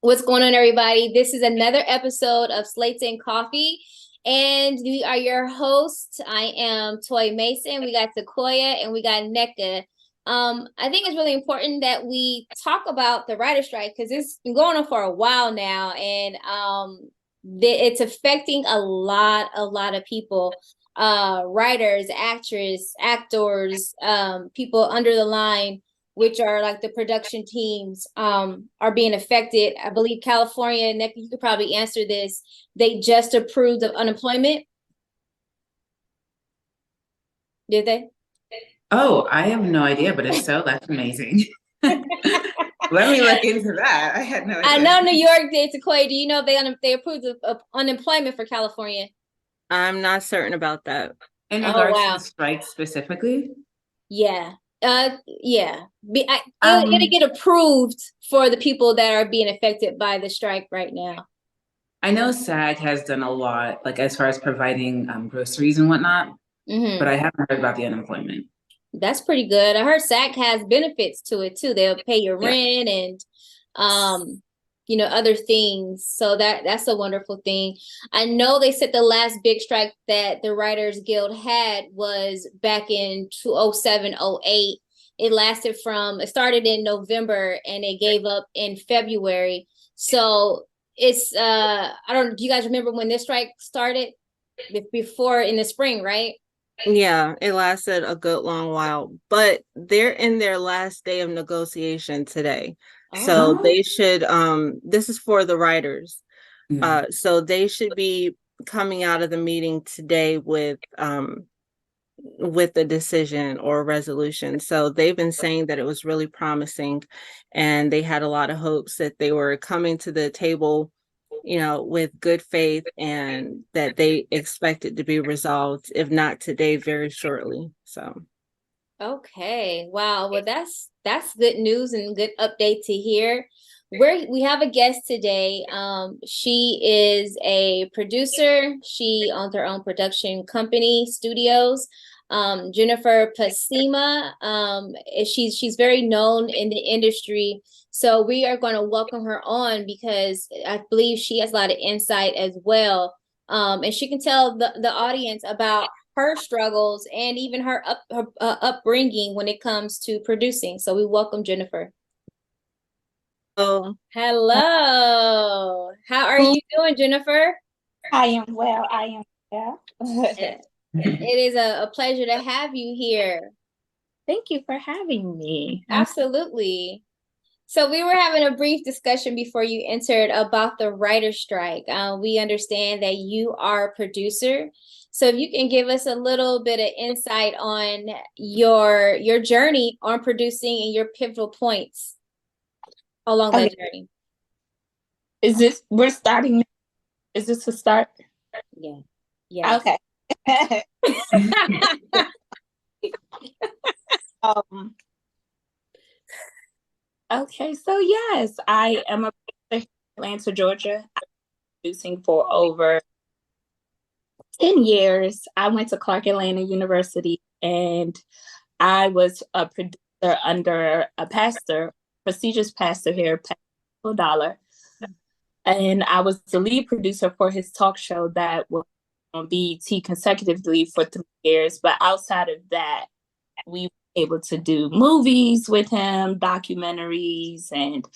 What's going on, everybody? This is another episode of Slates and Koffee, and we are your hosts. I am Toy Mason. We got Tequoia and we got Nneka. I think it's really important that we talk about the writer strike because it's been going on for a while now, and it's affecting a lot of people, writers, actors, people under the line, which are like the production teams, are being affected. I believe California, Nneka, you could probably answer this. They just approved of unemployment. Did they? Oh, I have no idea, but if so, that's amazing. Let me look into that. I had no idea. I know New York did. Sequoia, do you know they approved of unemployment for California? I'm not certain about that. In Oh, regards to wow. the strike specifically? Yeah. Yeah. It'll Um, get approved for the people that are being affected by the strike right now. I know SAG has done a lot, like as far as providing groceries and whatnot, but I haven't heard about the unemployment. That's pretty good. I heard SAC has benefits to it too. They'll pay your Yeah. rent and other things. So that's a wonderful thing. I know they said the last big strike that the Writers Guild had was back in 2007, 08. It started in November and it gave up in February. So it's do you guys remember when this strike started? Before, in the spring, right? Yeah, it lasted a good long while, but they're in their last day of negotiation today. So Oh. they should, this is for the writers. Yeah. So they should be coming out of the meeting today with a decision or a resolution. So they've been saying that it was really promising and they had a lot of hopes that they were coming to the table, with good faith, and that they expect it to be resolved, if not today, very shortly. So Okay. Wow. Well, that's good news and good update to hear. We have a guest today. She is a producer. She owns her own production company, studios. Jennifer Pessima. She's very known in the industry. So we are going to welcome her on because I believe she has a lot of insight as well. And she can tell the audience about her struggles and even her upbringing when it comes to producing. So we welcome Jennifer. oh, Hello. How are you doing, Jennifer? I am well. It is a pleasure to have you here. Thank you for having me. Absolutely. So we were having a brief discussion before you entered about the writer's strike. We understand that you are a producer. So if you can give us a little bit of insight on your journey on producing and your pivotal points along that journey. We're starting? Is this a start? Yeah. Yeah. Okay. Okay, so yes, I am a producer in Atlanta, Georgia. I've been producing for over 10 years. I went to Clark Atlanta University and I was a producer under a prestigious pastor here, Pastor Dollar. And I was the lead producer for his talk show that was on BET consecutively for 3 years. But outside of that, we were able to do movies with him, documentaries, and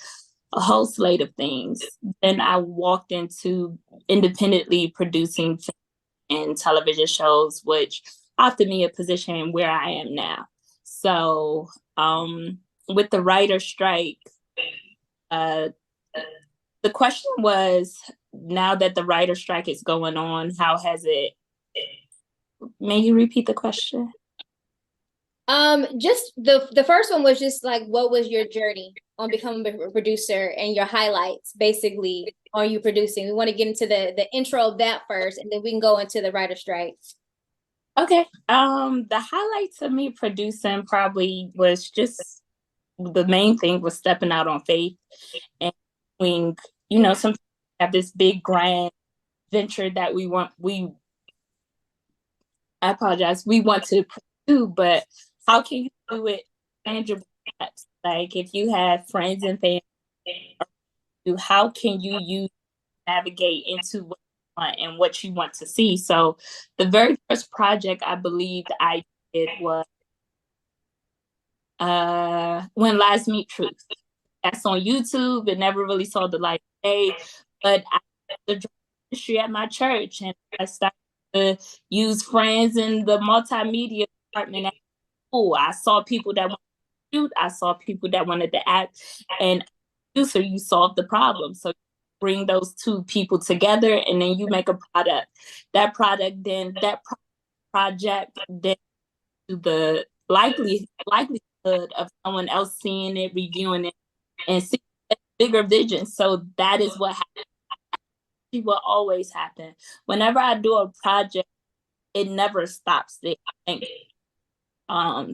a whole slate of things. Then I walked into independently producing film and television shows, which offered me a position where I am now. So with the writer's strike, the question was, now that the writer's strike is going on, how has it... May you repeat the question? Just the first one was just like, what was your journey on becoming a producer and your highlights, basically, on you producing? We want to get into the intro of that first, and then we can go into the writer strike. Okay. The highlights of me producing probably was just, the main thing was stepping out on faith and doing, some have this big grand venture that we want to pursue, but how can you do it tangible steps? Like if you have friends and family how can you use navigate into what you want and what you want to see. So the very first project I believed I did was When Lies Meet Truth. That's on YouTube. It never really saw the light of day, but I did the ministry at my church, and I started to use friends in the multimedia department at school. I saw people that wanted to shoot. I saw people that wanted to act, and producer, you solve the problem. So bring those two people together, and then you make a product. That project, then to the likelihood of someone else seeing it, reviewing it, and seeing a bigger vision. So that is what happens. What always happen. Whenever I do a project, it never stops there.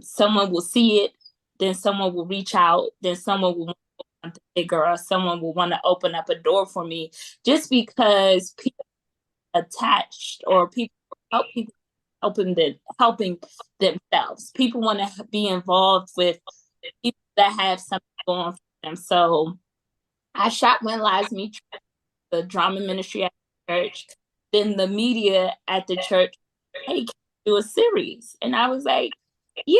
Someone will see it, then someone will reach out, then someone will want something bigger, or someone will want to open up a door for me, just because people attached, or people help people helping themselves. People want to be involved with people that have something going for them. So I shot When Lies Meet, the drama ministry at the church. Then the media at the church, hey, can you do a series? And I was like, yeah,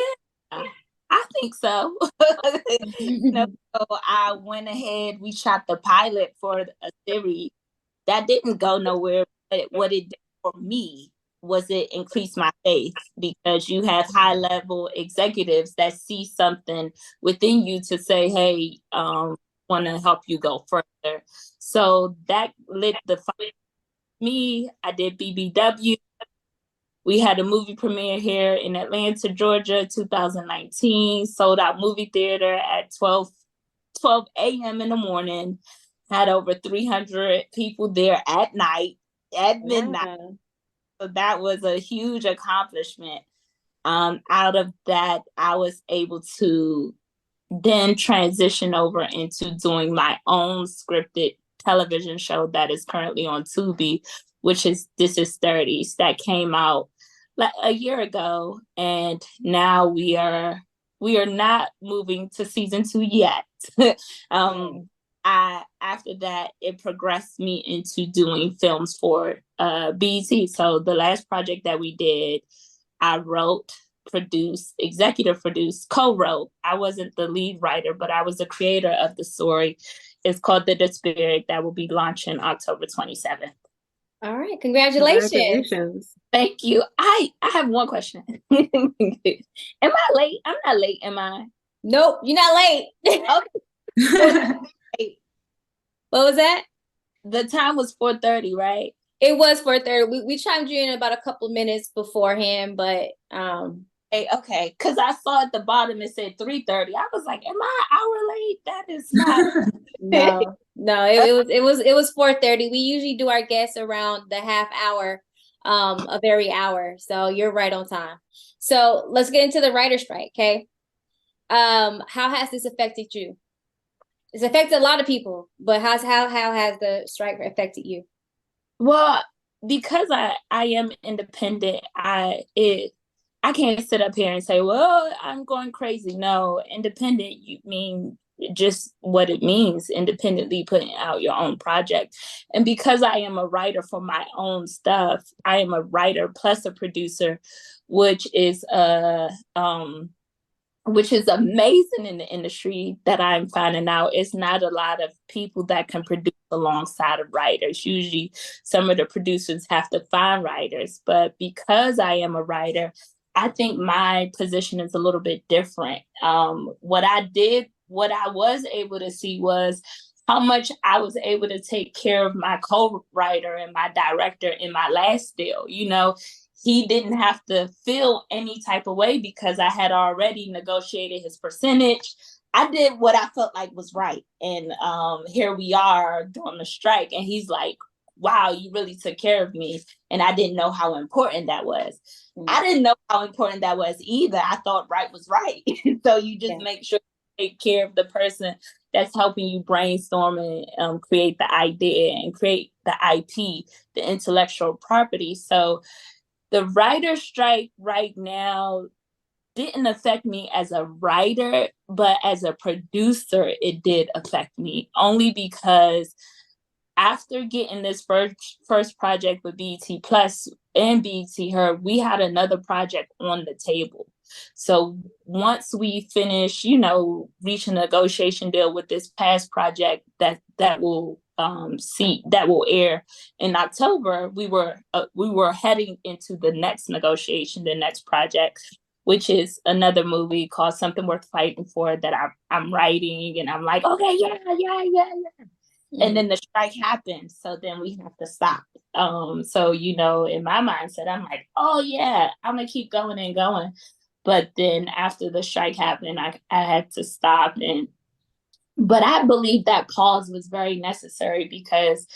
I think so. So I went ahead, we shot the pilot for a series. That didn't go nowhere, but what it did for me was it increased my faith, because you have high level executives that see something within you to say, hey, want to help you go further. So that lit the fire. Me, I did BBW. We had a movie premiere here in Atlanta, Georgia, 2019, sold out movie theater at 12 a.m. in the morning, had over 300 people there at night, at midnight. Wow. So that was a huge accomplishment. Out of that, I was able to then transition over into doing my own scripted television show that is currently on Tubi, which is This Is 30s, that came out like a year ago, and now we are not moving to season 2 yet. After that, it progressed me into doing films for BET. So the last project that we did, I wrote, produced, executive produced, co-wrote. I wasn't the lead writer, but I was the creator of the story. It's called The Spirit, that will be launching October 27th. All right, congratulations. Thank you. I have one question. Am I late? I'm not late, am I? Nope, you're not late. Okay. What was that? The time was 4:30, right? It was 4:30. We chimed you in about a couple minutes beforehand, but okay, because I saw at the bottom it said 3:30. I was like, am I an hour late? That is not. No, it was 4:30. We usually do our guests around the half hour of every hour, so you're right on time. So let's get into the writer strike, okay? How has this affected you? It's affected a lot of people, but how has the strike affected you? Well, because I am independent, I can't sit up here and say, well, I'm going crazy. No, independent, you mean just what it means, independently putting out your own project. And because I am a writer for my own stuff, I am a writer plus a producer, which is amazing in the industry, that I'm finding out it's not a lot of people that can produce alongside of writers. Usually some of the producers have to find writers, but because I am a writer, I think my position is a little bit different. What I was able to see was how much I was able to take care of my co-writer and my director in my last deal. You know, he didn't have to feel any type of way because I had already negotiated his percentage. I did what I felt like was right. And here we are doing the strike. And he's like, wow, you really took care of me. And I didn't know how important that was. Mm-hmm. I didn't know how important that was either. I thought right was right. So you just make sure you take care of the person that's helping you brainstorm and create the idea and create the IP, the intellectual property. So the writer strike right now, didn't affect me as a writer, but as a producer, it did affect me, only because after getting this first project with BET Plus and BET Her, we had another project on the table. So once we finish, reach a negotiation deal with this past project that will air in October, we were heading into the next negotiation, the next project, which is another movie called Something Worth Fighting For that I'm writing, and I'm like, okay, yeah. And then the strike happened, so then we have to stop. So in my mindset, I'm like, oh yeah, I'm gonna keep going and going. But then after the strike happened, I had to stop. But I believe that pause was very necessary, because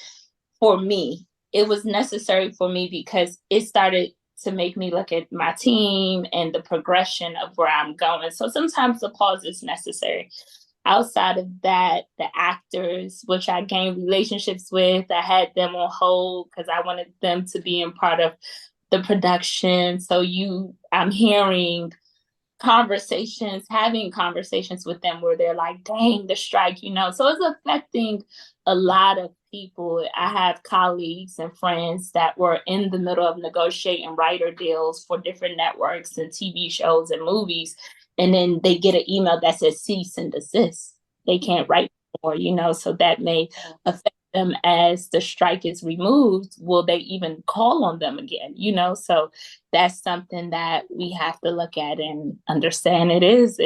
for me, it was necessary for me because it started to make me look at my team and the progression of where I'm going. So sometimes the pause is necessary. Outside of that, the actors, which I gained relationships with, I had them on hold because I wanted them to be in part of the production. So I'm hearing having conversations with them where they're like, dang, the strike, So it's affecting a lot of people. I have colleagues and friends that were in the middle of negotiating writer deals for different networks and TV shows and movies. And then they get an email that says cease and desist. They can't write more, so that may affect them as the strike is removed. Will they even call on them again? So that's something that we have to look at and understand. It is,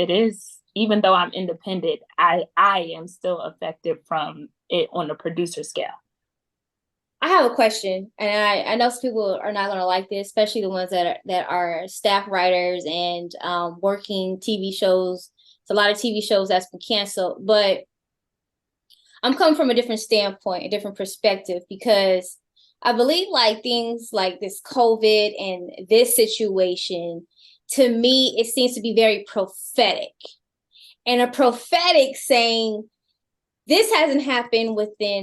even though I'm independent, I am still affected from it on the producer scale. I have a question, and I know some people are not going to like this, especially the ones that are staff writers and working TV shows. It's a lot of TV shows that's been canceled, but I'm coming from a different standpoint, a different perspective, because I believe like things like this COVID and this situation, to me, it seems to be very prophetic, and a prophetic saying, this hasn't happened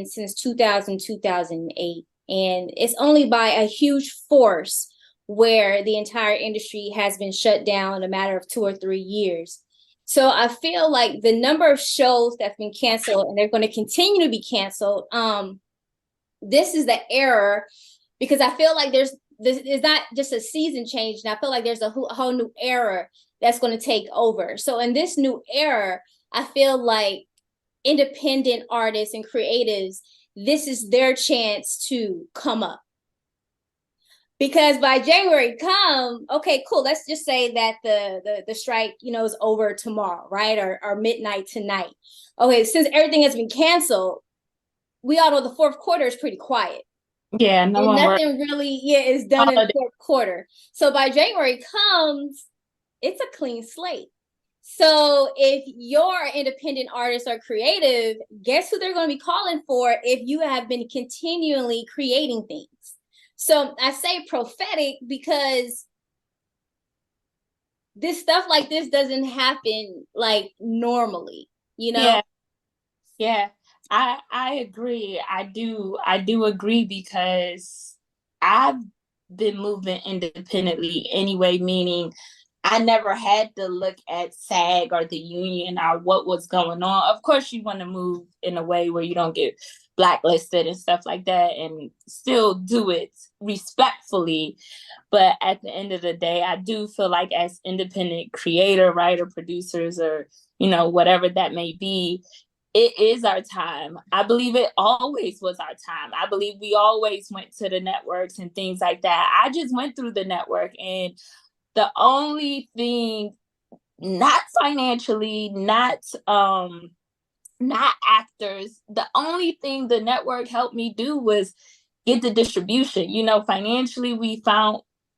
since 2000, 2008. And it's only by a huge force where the entire industry has been shut down in a matter of 2 or 3 years. So I feel like the number of shows that's been canceled, and they're going to continue to be canceled. This is the era, because I feel like this is not just a season change. And I feel like there's a whole new era that's going to take over. So in this new era, I feel like independent artists and creatives, this is their chance to come up, because by January okay, cool, let's just say that the strike is over tomorrow, right, or midnight tonight. Okay, since everything has been canceled, we all know the fourth quarter is pretty quiet. Yeah, nothing really is done in the fourth quarter. So by January comes, it's a clean slate. So if you're an independent artist or creative, guess who they're going to be calling for if you have been continually creating things? So I say prophetic because this stuff like this doesn't happen like normally, Yeah. I agree. I do agree, because I've been moving independently anyway, meaning I never had to look at SAG or the union or what was going on. Of course, you want to move in a way where you don't get blacklisted and stuff like that, and still do it respectfully. But at the end of the day, I do feel like as independent creator, writer, producers, or, whatever that may be, it is our time. I believe it always was our time. I believe we always went to the networks and things like that. I just went through the network, and the only thing, not financially, not actors, the only thing the network helped me do was get the distribution. Financially,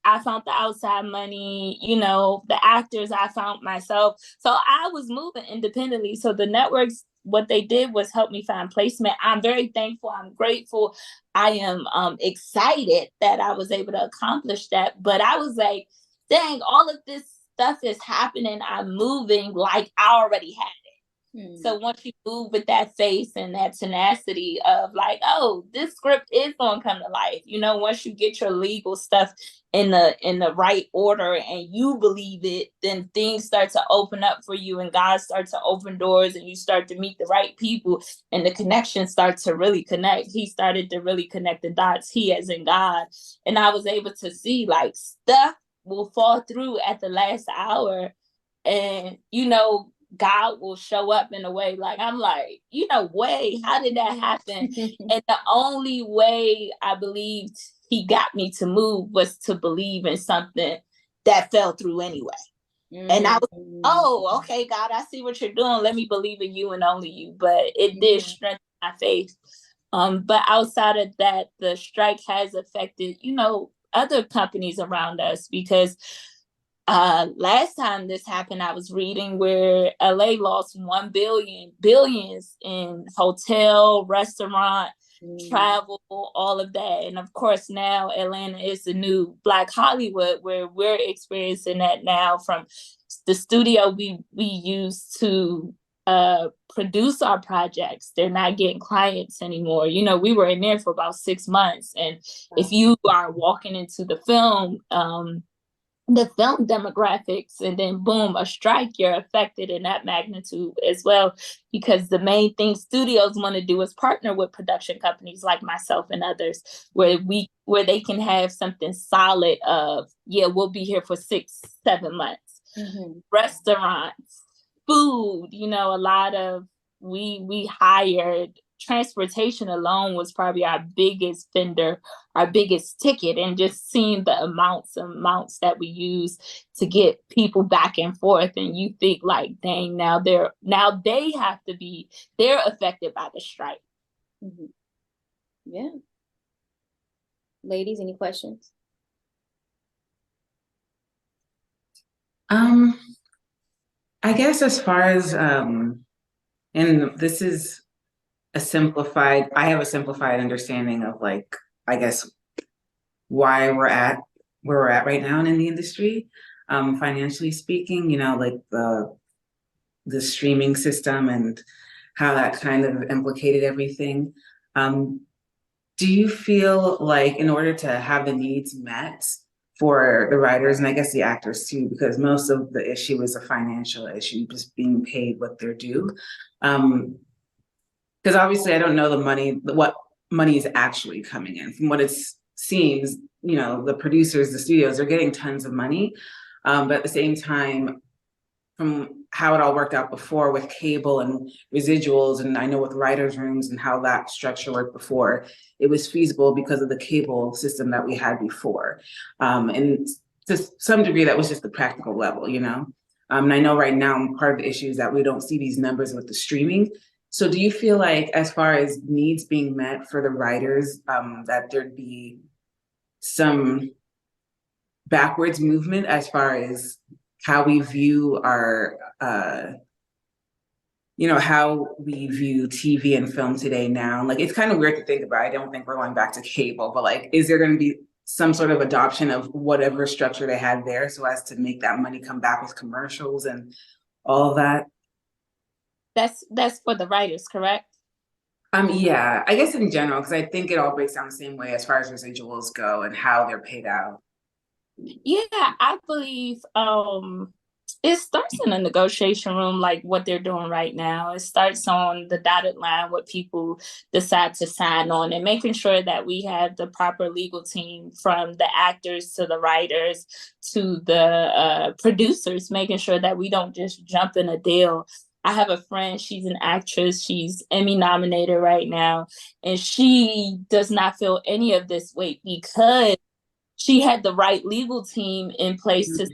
I found the outside money, the actors, I found myself. So I was moving independently. So the networks, what they did was help me find placement. I'm very thankful. I'm grateful. I am excited that I was able to accomplish that. But I was like, dang, all of this stuff is happening. I'm moving like I already had it. So once you move with that faith and that tenacity of like, oh, this script is going to come to life. You know, once you get your legal stuff in the right order and you believe it, then things start to open up for you and God starts to open doors and you start to meet the right people and the connections start to really connect. He started to really connect the dots, he as in God. And I was able to see like stuff will fall through at the last hour. And, you know, God will show up in a way like, I'm like, you know, how did that happen? And the only way I believed he got me to move was to believe in something that fell through anyway. And I was, oh, okay, God, I see what you're doing. Let me believe in you and only you. But it did strengthen my faith. But outside of that, the strike has affected, you know, other companies around us because last time this happened, I was reading where LA lost billions in hotel, restaurant, travel, all of that. And of course, now Atlanta is the new Black Hollywood, where we're experiencing that now from the studio we use to produce our projects. They're not getting clients anymore. You know, we were in there for about 6 months. And if you are walking into the film demographics and then boom, a strike, you're affected in that magnitude as well, because the main thing studios want to do is partner with production companies like myself and others where they can have something solid of, yeah, we'll be here for 6-7 months. Restaurants, food, you know, a lot of we hired. Transportation alone was probably our biggest vendor, our biggest ticket, and just seeing the amounts that we use to get people back and forth. And you think like, dang, now they're affected by the strike. Yeah. Ladies, any questions? I guess as far as and this is I have a simplified understanding of like, I guess, why we're at where we're at right now in the industry, financially speaking, you know, like the streaming system and how that kind of implicated everything. Do you feel like in order to have the needs met for the writers and I guess the actors too, because most of the issue is a financial issue, just being paid what they're due. Because obviously I don't know what money is actually coming in. From what it seems, you know, the producers, the studios are getting tons of money. But at the same time, from how it all worked out before with cable and residuals, and I know with writers' rooms and how that structure worked before, it was feasible because of the cable system that we had before. And to some degree, that was just the practical level, you know? And I know right now part of the issue is that we don't see these numbers with the streaming. So do you feel like as far as needs being met for the writers, that there'd be some backwards movement as far as how we view our, you know, how we view TV and film today now? Like, it's kind of weird to think about. I don't think we're going back to cable, but like, is there going to be some sort of adoption of whatever structure they had there so as to make that money come back with commercials and all of that? That's for the writers, correct? Yeah, I guess in general, because I think it all breaks down the same way as far as residuals go and how they're paid out. Yeah, I believe it starts in a negotiation room, like what they're doing right now. It starts on the dotted line, what people decide to sign on, and making sure that we have the proper legal team, from the actors to the writers to the producers, making sure that we don't just jump in a deal. I have a friend, she's an actress, she's Emmy nominated right now, and she does not feel any of this weight because she had the right legal team in place to,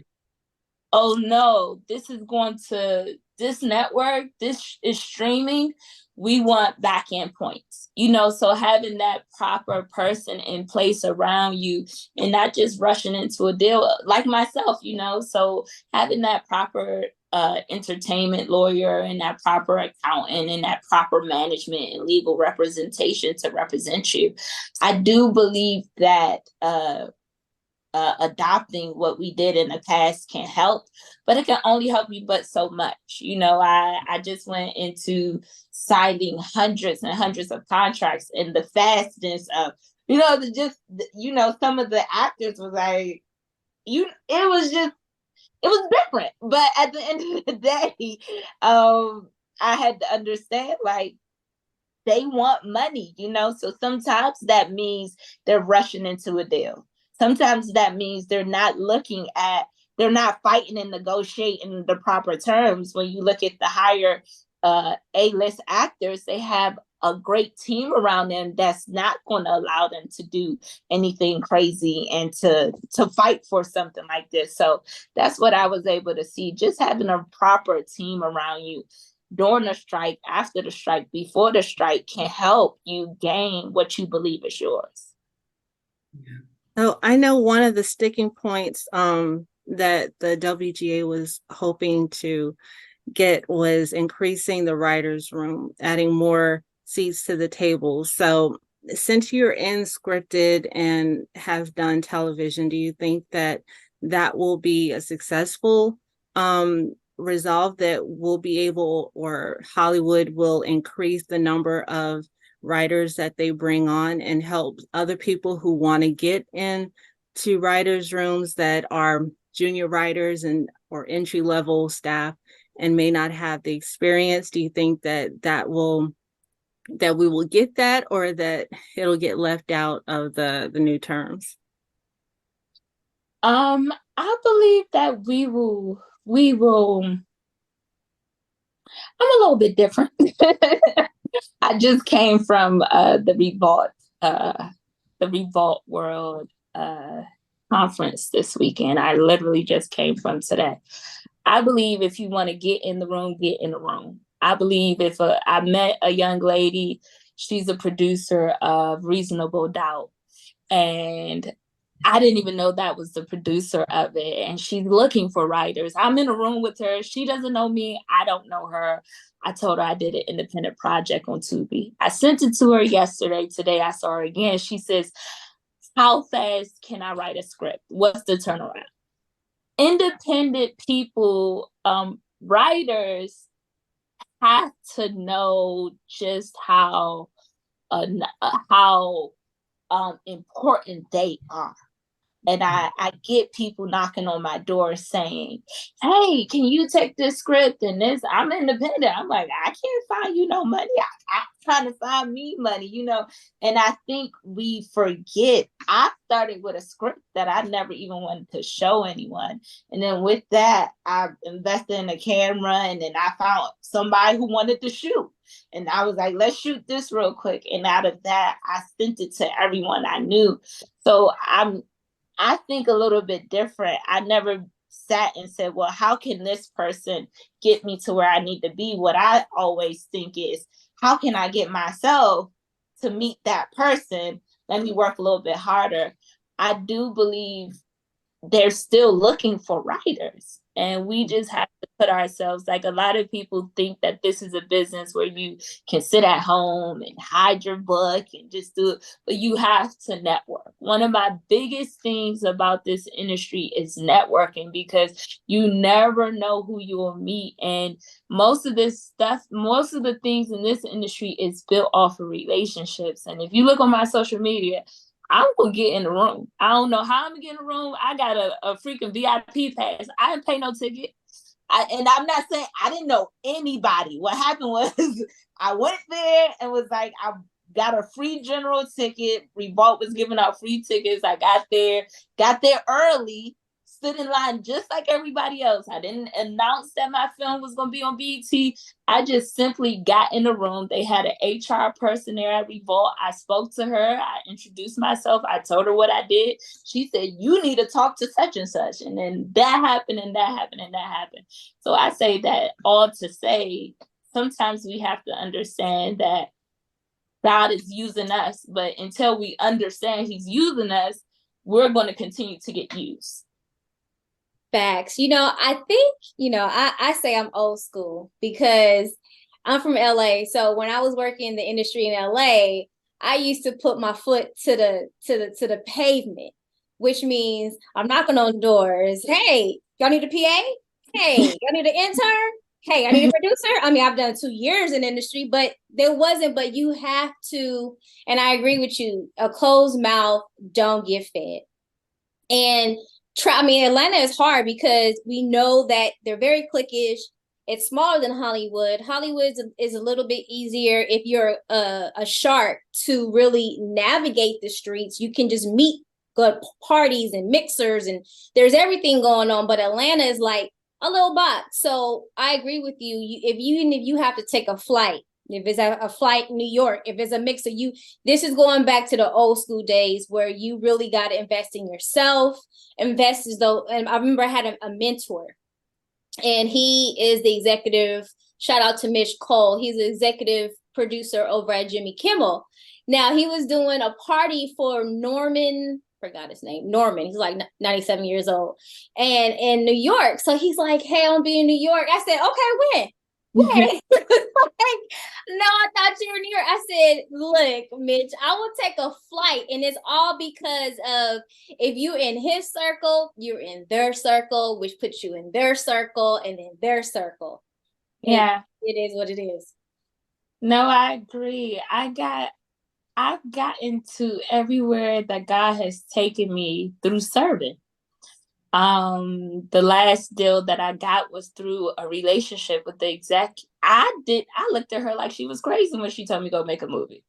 oh no, this is going to this network, this is streaming, we want back end points, you know, so having that proper person in place around you and not just rushing into a deal like myself, you know, so having that proper entertainment lawyer and that proper accountant and that proper management and legal representation to represent you. I do believe that adopting what we did in the past can help, but it can only help you but so much. I just went into signing hundreds and hundreds of contracts, and the fastness of, some of the actors was like, it was different. But at the end of the day, I had to understand, like, they want money, so sometimes that means they're rushing into a deal. Sometimes that means they're not fighting and negotiating the proper terms. When you look at the higher A-list actors, they have a great team around them that's not going to allow them to do anything crazy and to fight for something like this. So that's what I was able to see. Just having a proper team around you during the strike, after the strike, before the strike can help you gain what you believe is yours. Yeah. So I know one of the sticking points that the WGA was hoping to get was increasing the writers' room, adding more seats to the table. So since you're in scripted and have done television, do you think that will be a successful resolve, that we'll be able, or Hollywood will increase the number of writers that they bring on and help other people who want to get into writers' rooms that are junior writers or entry level staff and may not have the experience? Do you think that we will get that, or that it'll get left out of the new terms? I believe that we will. I'm a little bit different. I just came from the Revolt World conference this weekend. I literally just came from today. I believe if you want to get in the room, get in the room. I believe I met a young lady, she's a producer of Reasonable Doubt, and I didn't even know that was the producer of it. And she's looking for writers. I'm in a room with her. She doesn't know me. I don't know her. I told her I did an independent project on Tubi. I sent it to her yesterday. Today I saw her again. She says, how fast can I write a script? What's the turnaround? Independent people, writers have to know just how important they are. And I get people knocking on my door saying, hey, can you take this script and this? I'm independent. I'm like, I can't find you no money. I'm trying to find me money, And I think we forget. I started with a script that I never even wanted to show anyone. And then with that, I invested in a camera, and then I found somebody who wanted to shoot. And I was like, let's shoot this real quick. And out of that, I sent it to everyone I knew. So I think a little bit different. I never sat and said, well, how can this person get me to where I need to be? What I always think is, how can I get myself to meet that person? Let me work a little bit harder. I do believe they're still looking for writers. And we just have to put ourselves, like, a lot of people think that this is a business where you can sit at home and hide your book and just do it, but you have to network. One of my biggest things about this industry is networking, because you never know who you will meet. And most of the things in this industry is built off of relationships. And if you look on my social media, I'm gonna get in the room. I don't know how I'm gonna get in the room. I got a freaking VIP pass. I didn't pay no ticket. And I'm not saying I didn't know anybody. What happened was I went there and was like, I got a free general ticket. Revolt was giving out free tickets. I got there early, stood in line just like everybody else. I didn't announce that my film was going to be on BET. I just simply got in the room. They had an HR person there at Revolt. I spoke to her. I introduced myself. I told her what I did. She said, you need to talk to such and such. And then that happened, and that happened, and that happened. So I say that all to say, sometimes we have to understand that God is using us, but until we understand he's using us, we're going to continue to get used. Facts. I think, I say I'm old school because I'm from LA. So when I was working in the industry in LA, I used to put my foot to the pavement. which means I'm knocking on doors. Hey, y'all need a PA? Hey, y'all need an intern? Hey, I need a producer. I mean, I've done 2 years in industry, but but you have to, and I agree with you, a closed mouth don't get fed. And Atlanta is hard because we know that they're very cliquish. It's smaller than Hollywood. Hollywood is a little bit easier if you're a shark to really navigate the streets. You can just meet good parties and mixers, and there's everything going on. But Atlanta is like a little box. So I agree with you. If you have to take a flight, if it's a flight New York, if it's a mixer, this is going back to the old school days where you really got to invest in yourself, invest as though, and I remember I had a mentor, and he is the executive, shout out to Mitch Cole. He's the executive producer over at Jimmy Kimmel. Now he was doing a party for Norman, forgot his name, Norman. He's like 97 years old and in New York. So he's like, hey, I'm gonna be in New York. I said, okay, when? Like, no, I thought you were in New York. I said, look, Mitch, I will take a flight. And it's all because of if you in his circle, you're in their circle, which puts you in their circle and in their circle. Yeah. And it is what it is. No, I agree. I've gotten to everywhere that God has taken me through serving. The last deal that I got was through a relationship with the exec. I looked at her like she was crazy when she told me to go make a movie.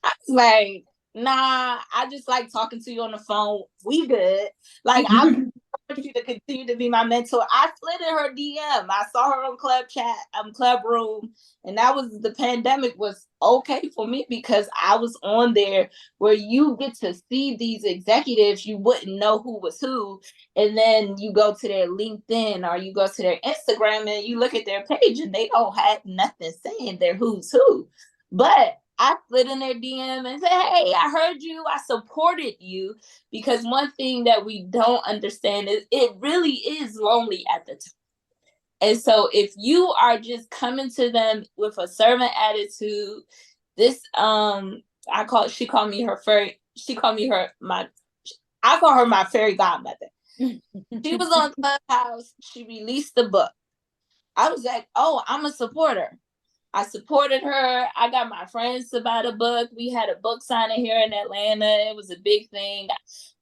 I was like, nah, I just like talking to you on the phone. We good. Like, I want you to continue to be my mentor. I slid in her DM. I saw her on Club Chat, Club Room. And that was, the pandemic was okay for me because I was on there where you get to see these executives. You wouldn't know who was who. And then you go to their LinkedIn or you go to their Instagram and you look at their page and they don't have nothing saying they're who's who. But I slid in their DM and said, hey, I heard you. I supported you. Because one thing that we don't understand is it really is lonely at the time. And so if you are just coming to them with a servant attitude, I call her my fairy godmother. She was on Clubhouse. She released the book. I was like, oh, I'm a supporter. I supported her. I got my friends to buy the book. We had a book signing here in Atlanta. It was a big thing.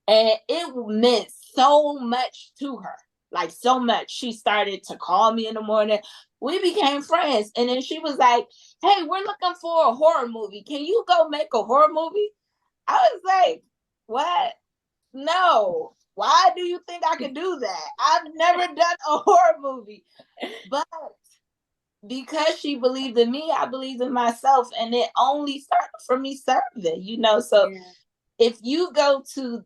And it meant so much to her. Like, so much. She started to call me in the morning. We became friends. And then she was like, hey, we're looking for a horror movie. Can you go make a horror movie? I was like, what? No. Why do you think I could do that? I've never done a horror movie. But because she believed in me, I believed in myself. And it only started from me serving, So yeah. If you go to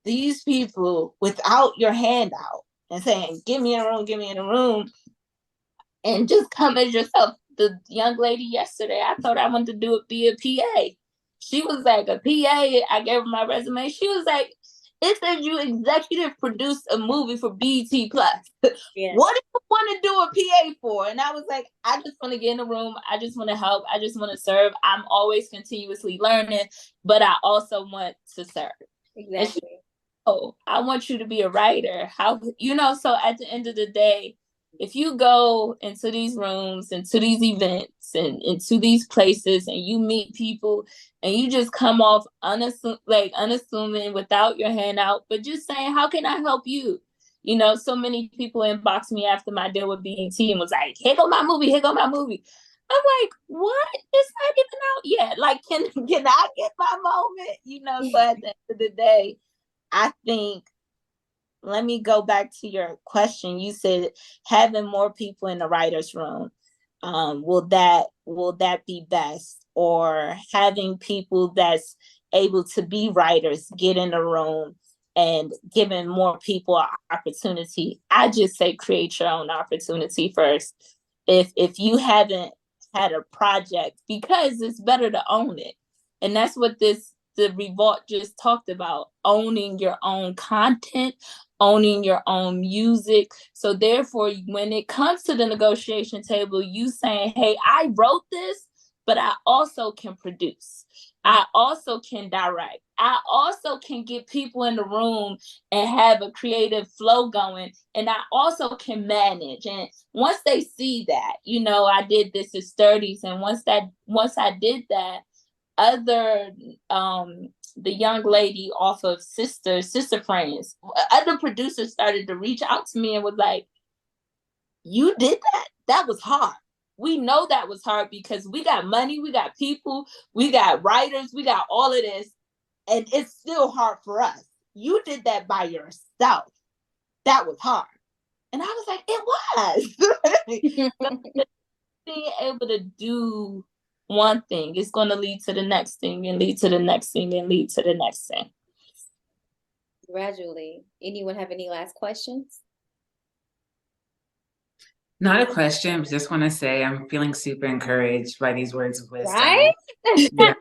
these people without your hand out and saying, give me a room, and just come as yourself. The young lady yesterday, I told her I wanted to be a PA. She was like, a PA? I gave her my resume. She was like, it says you executive produced a movie for BET Plus. Yeah. What do you want to do a PA for? And I was like, I just want to get in the room. I just want to help. I just want to serve. I'm always continuously learning, but I also want to serve. Exactly. I want you to be a writer. So at the end of the day, if you go into these rooms, into these events, and into these places, and you meet people, and you just come off unassuming without your hand out, but just saying, how can I help you? So many people inboxed me after my deal with BET and was like, here go my movie. I'm like, what? It's not even out yet. Like, can I get my moment? So at the end of the day, I think, let me go back to your question. You said having more people in the writer's room. Will that be best? Or having people that's able to be writers get in the room and giving more people an opportunity? I just say create your own opportunity first. If you haven't had a project, because it's better to own it. And that's what the Revolt just talked about, owning your own content, owning your own music. So therefore, when it comes to the negotiation table, you saying, hey, I wrote this, but I also can produce. I also can direct. I also can get people in the room and have a creative flow going. And I also can manage. And once they see that, I did this as 30s. And once I did that, the young lady off of Sister Friends, other producers started to reach out to me and was like, you did that? That was hard. We know that was hard because we got money, we got people, we got writers, we got all of this, and it's still hard for us. You did that by yourself. That was hard. And I was like, it was. Being able to do one thing is going to lead to the next thing and lead to the next thing and lead to the next thing. Gradually. Anyone have any last questions? Not a question, but just want to say I'm feeling super encouraged by these words of wisdom. Right? Yeah.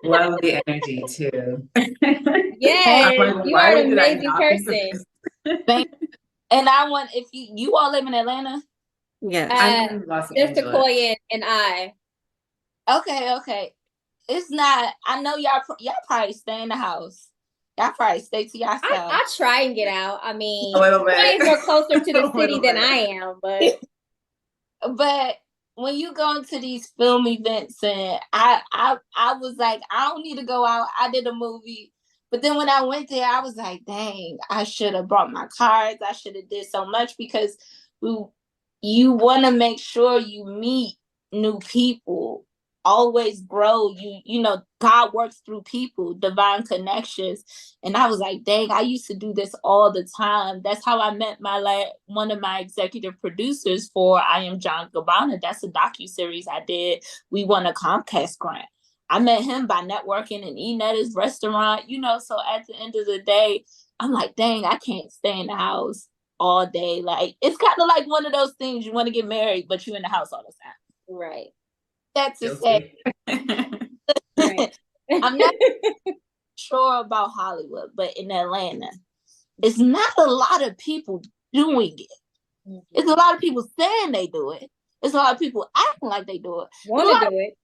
Love the energy too. Yes, like, you are an did I amazing not think of person. Thank you. And I want, if you all live in Atlanta? Yes. I'm in Los Just Angeles. Tequoia and I. Okay. It's not, I know y'all probably stay in the house. Y'all probably stay to yourself. I try and get out. I mean, A little bit. Tequoia is more closer to the A city little than bit. I am, but when you go into these film events, and I was like, I don't need to go out. I did a movie. But then when I went there, I was like, dang, I should have brought my cards. I should have did so much, because you want to make sure you meet new people, always grow. God works through people, divine connections. And I was like, dang, I used to do this all the time. That's how I met one of my executive producers for I Am John Gabbana. That's a docuseries I did. We won a Comcast grant. I met him by networking and eating at his restaurant, so at the end of the day, I'm like, dang, I can't stay in the house all day. Like, it's kind of like one of those things, you want to get married, but you're in the house all the time. right. That's to say, Right. I'm not sure about Hollywood, but in Atlanta, it's not a lot of people doing it. Mm-hmm. It's a lot of people saying they do it. It's a lot of people acting like they do it. Want to do it.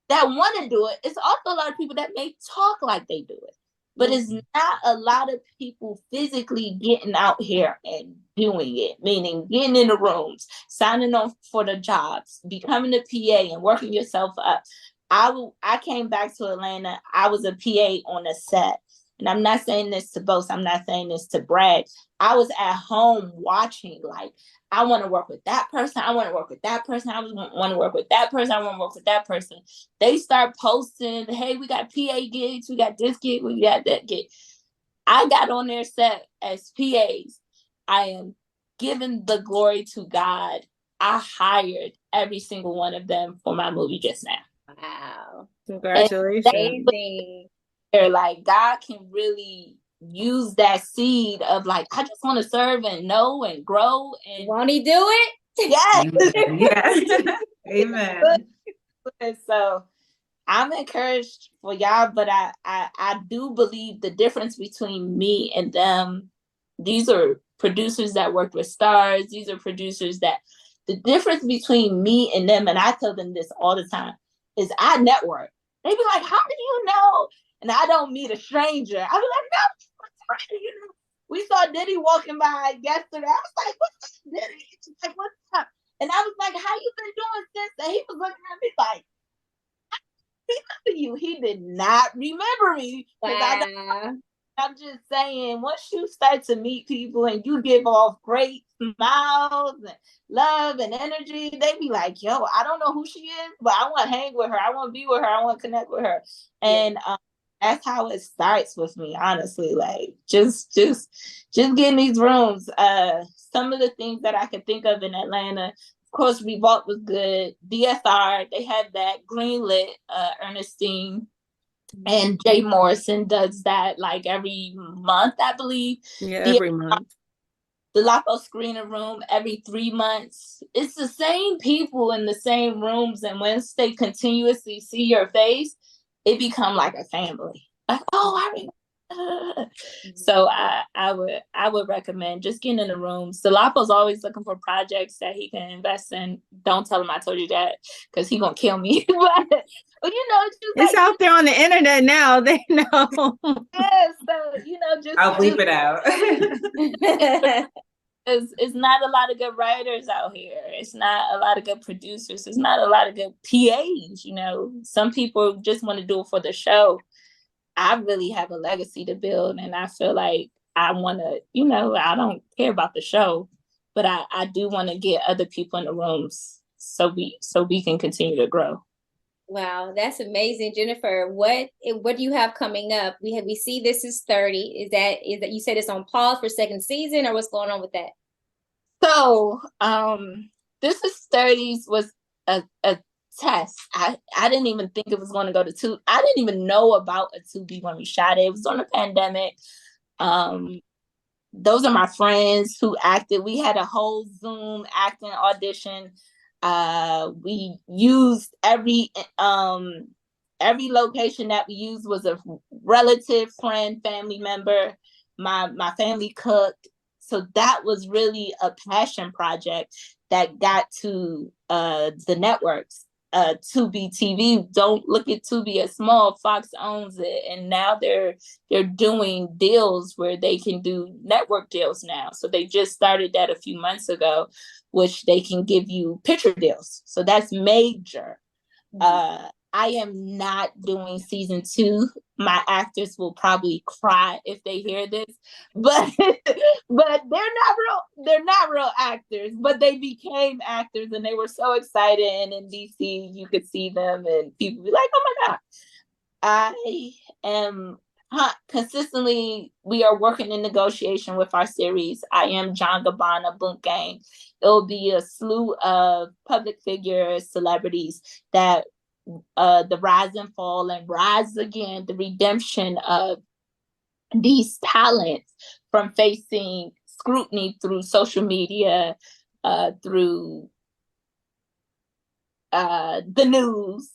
That want to do it. It's also a lot of people that may talk like they do it. But it's not a lot of people physically getting out here and doing it, meaning getting in the rooms, signing on for the jobs, becoming a PA and working yourself up. I came back to Atlanta. I was a PA on a set. And I'm not saying this to boast. I'm not saying this to brag. I was at home watching, like, I want to work with that person. I want to work with that person. I want to work with that person. I want to work with that person. They start posting, hey, we got PA gigs. We got this gig. We got that gig. I got on their set as PAs. I am giving the glory to God. I hired every single one of them for my movie just now. Wow. Congratulations. Amazing. Like, God can really use that seed of, like, I just want to serve and know and grow. And won't he do it? Yes. Yes. Amen. And so I'm encouraged for y'all, but I do believe the difference between me and them, these are producers that work with stars. These are producers that, the difference between me and them, and I tell them this all the time, is I network. They be like, how do you know? And I don't meet a stranger. I be like, no, we saw Diddy walking by yesterday. I was like, what's Diddy? She's like, what's up? And I was like, how you been doing since? And he was looking at me like, I remember you. He did not remember me. Wow. I'm just saying, once you start to meet people and you give off great smiles and love and energy, they be like, yo, I don't know who she is, but I want to hang with her. I want to be with her. I want to connect with her. And that's how it starts with me, honestly. Like, just getting these rooms. Some of the things that I could think of in Atlanta, of course, Revolt was good. DSR, they had that greenlit, Ernestine. And Jay Morrison does that like every month, I believe. Yeah, every month. The Lapo Screening Room every 3 months. It's the same people in the same rooms, and once they continuously see your face, it become like a family. Like, oh, I remember So I would recommend just getting in the room. Salapo's always looking for projects that he can invest in. Don't tell him I told you that, because he gonna kill me. But It's like, out there on the internet now. They know. yeah, so just I'll bleep it out. it's not a lot of good writers out here. It's not a lot of good producers. It's not a lot of good PAs. Some people just want to do it for the show. I really have a legacy to build, and I feel like I want to, I don't care about the show, but I do want to get other people in the rooms so we can continue to grow. Wow, that's amazing, Jennifer. What do you have coming up? We see This Is 30. Is that you said it's on pause for second season, or what's going on with that? So, This Is 30 was a test. I didn't even think it was going to go to Tubi. I didn't even know about a Tubi when we shot it. It was on a pandemic. Those are my friends who acted. We had a whole Zoom acting audition. We used every location that we used was a relative, friend, family member. My family cooked. So that was really a passion project that got to the networks. Tubi TV. Don't look at Tubi as small. Fox owns it, and now they're doing deals where they can do network deals now. So they just started that a few months ago, which they can give you picture deals. So that's major. I am not doing season 2. My actors will probably cry if they hear this, but they're not real actors, but they became actors, and they were so excited. And in DC, you could see them, and people be like, "Oh my God!" I am consistently. We are working in negotiation with our series. I am John Gabbana, Boom Gang. It will be a slew of public figures, celebrities that. The rise and fall and rise again, the redemption of these talents from facing scrutiny through social media, through the news,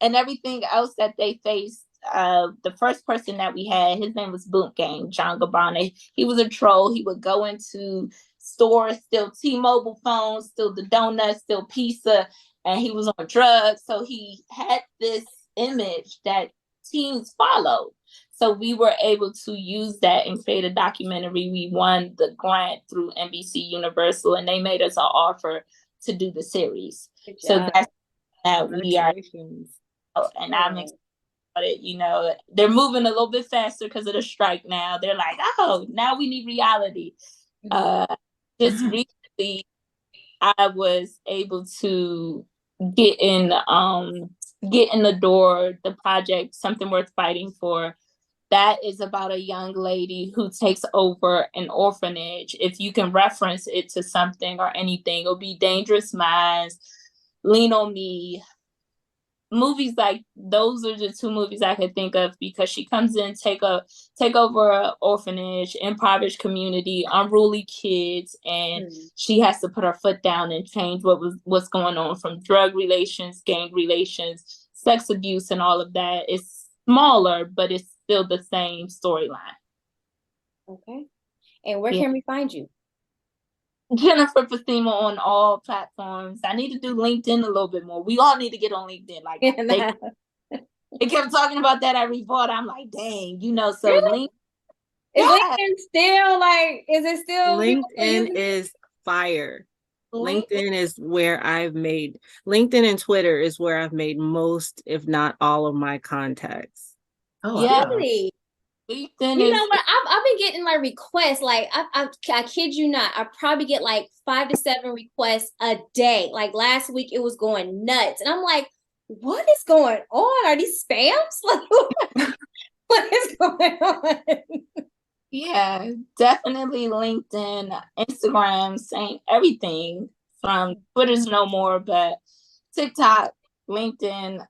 and everything else that they faced. The first person that we had, his name was Boom Gang, John Gabbana. He was a troll. He would go into stores, steal T-Mobile phones, steal the donuts, steal pizza, and he was on drugs. So he had this image that teens followed. So we were able to use that and create a documentary. We won the grant through NBC Universal, and they made us an offer to do the series. So that's that we are. And I'm excited about it. They're moving a little bit faster because of the strike now. They're like, oh, now we need reality. Just recently, I was able to get in the door, the project, Something Worth Fighting For. That is about a young lady who takes over an orphanage. If you can reference it to something or anything, it'll be Dangerous Minds, Lean on Me. Movies like those are the 2 movies I could think of, because she comes in, take over an orphanage, impoverished community, unruly kids, and she has to put her foot down and change what's going on, from drug relations, gang relations, sex abuse, and all of that. It's smaller, but it's still the same storyline. Okay. And where can we find you? Jennifer Pessima on all platforms. I need to do LinkedIn a little bit more. We all need to get on LinkedIn. Like they kept talking about that at Report. I'm like, dang, so really? LinkedIn still is it still? LinkedIn is fire. LinkedIn is where LinkedIn and Twitter is where I've made most, if not all, of my contacts. Oh, yeah. Really? LinkedIn what? I've been getting requests. I kid you not. I probably get 5 to 7 requests a day. Last week, it was going nuts, and I'm like, "What is going on? Are these spams? What is going on?" Yeah, definitely LinkedIn, Instagram, same everything. From Twitter's no more, but TikTok, LinkedIn.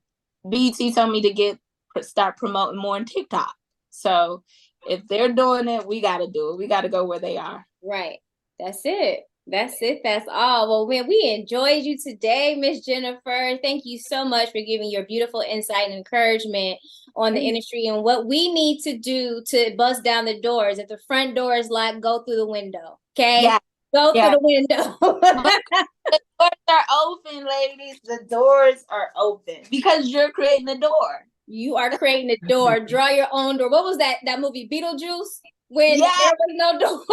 BT told me to start promoting more on TikTok. So if they're doing it, we got to do it. We got to go where they are. Right. That's it. That's it. That's all. Well, man, we enjoyed you today, Miss Jennifer. Thank you so much for giving your beautiful insight and encouragement on the industry and what we need to do to bust down the doors. If the front door is locked, go through the window. Okay? Yeah. Go Yeah. through the window. The doors are open, ladies. The doors are open because you're creating the door. You are creating a door. Draw your own door. What was that movie, Beetlejuice? When Yeah. there was no door.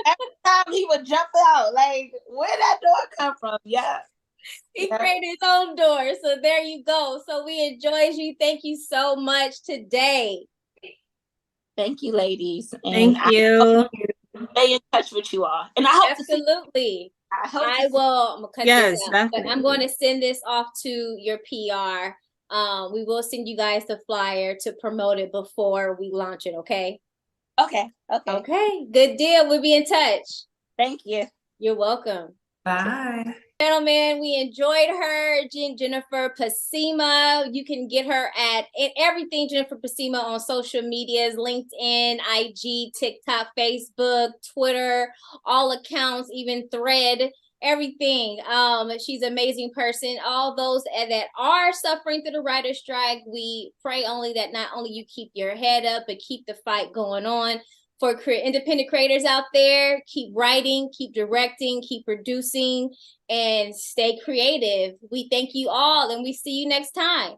Every time he would jump out, like, where that door come from? Yeah. He created his own door. So there you go. So we enjoyed you. Thank you so much today. Thank you, ladies. And Thank you. Stay in touch with you all. And I hope Absolutely. to see, I will. I'm gonna cut Yes, this out, but definitely. I'm going to send this off to your PR. We will send you guys the flyer to promote it before we launch it. Okay. Okay. Okay. Good deal. We'll be in touch. Thank you. You're welcome. Bye. Gentlemen, we enjoyed her, Jennifer Pessima. You can get her at everything Jennifer Pessima on social medias, LinkedIn, IG, TikTok, Facebook, Twitter, all accounts, even Thread, everything. She's an amazing person. All those that are suffering through the writer's strike, we pray only that not only you keep your head up, but keep the fight going on. For independent creators out there, keep writing, keep directing, keep producing, and stay creative. We thank you all, and we see you next time.